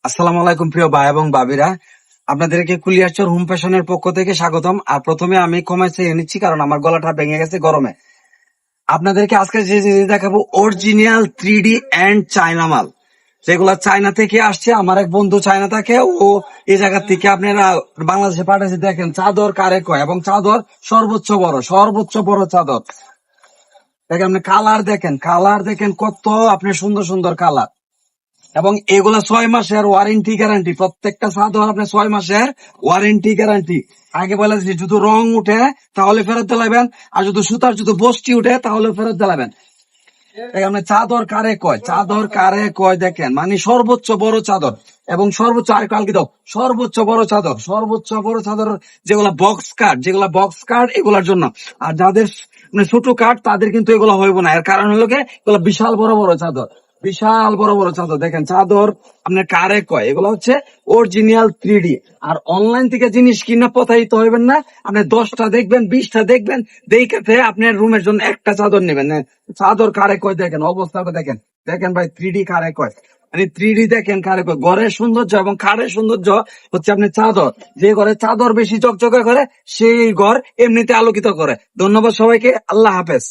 আসসালামু আলাইকুম প্রিয় ভাই এবং ভাবিরা, আপনাদেরকে কুলিয়ারচর হোম ফ্যাশনের পক্ষ থেকে স্বাগতম। আর প্রথমে আমি কমাই চেয়ে নিচ্ছি কারণ আমার গলাটা ভেঙে গেছে গরমে। আপনাদেরকে আজকে যে জিনিস দেখাবো অরিজিনাল 3D এন্ড চায়না মাল, যেগুলা চায়না থেকে আসছে। আমার এক বন্ধু চায়না থাকে, ও এই জায়গা থেকে আপনারা বাংলাদেশে পাঠাচ্ছে। দেখেন চাদর কারে কয়, এবং চাদর সর্বোচ্চ বড় চাদর। দেখেন আপনি কালার দেখেন কত আপনি সুন্দর সুন্দর কালার। এবং এগুলা 6 মাসের ওয়ারেন্টি গ্যারান্টি, প্রত্যেকটা চাদর আপনার 6 মাসের ওয়ারেন্টি গ্যারান্টি। আগে বলে যে যদি রং উঠে তাহলে ফেরত দিলাবেন, আর যদি সুতার যদি বস্তি উঠে তাহলে ফেরত দিলাবেন। আপনি চাদর কারে কয় দেখেন, মানে সর্বোচ্চ বড় চাদর। এবং সর্বোচ্চ আর কালকে দাও সর্বোচ্চ বড় চাদর, যেগুলা বক্স কাট এগুলার জন্য। আর যাদের মানে ছোট কাট তাদের কিন্তু এগুলো হইব না। এর কারণ হলো কি, এগুলো বিশাল বড় বড় চাদর। দেখেন চাদর আপনার কারে কয়, এগুলো হচ্ছে অরিজিনাল 3D। আর অনলাইন থেকে জিনিস কিনা প্রতারিত হইবেন না। আপনি 10টা দেখবেন, 20টা দেখবেন, দেখে আপনার রুমের জন্য একটা চাদর নেবেন। চাদর কারে কয় দেখেন, অবস্থাটা দেখেন। দেখেন ভাই 3D কারে কয়, মানে 3D দেখেন কারে কয়। ঘরের সৌন্দর্য এবং কারের সৌন্দর্য হচ্ছে আপনার চাদর। যে ঘরে চাদর বেশি চকচকে করে সেই ঘর এমনিতে আলোকিত করে। ধন্যবাদ সবাইকে, আল্লাহ হাফেজ।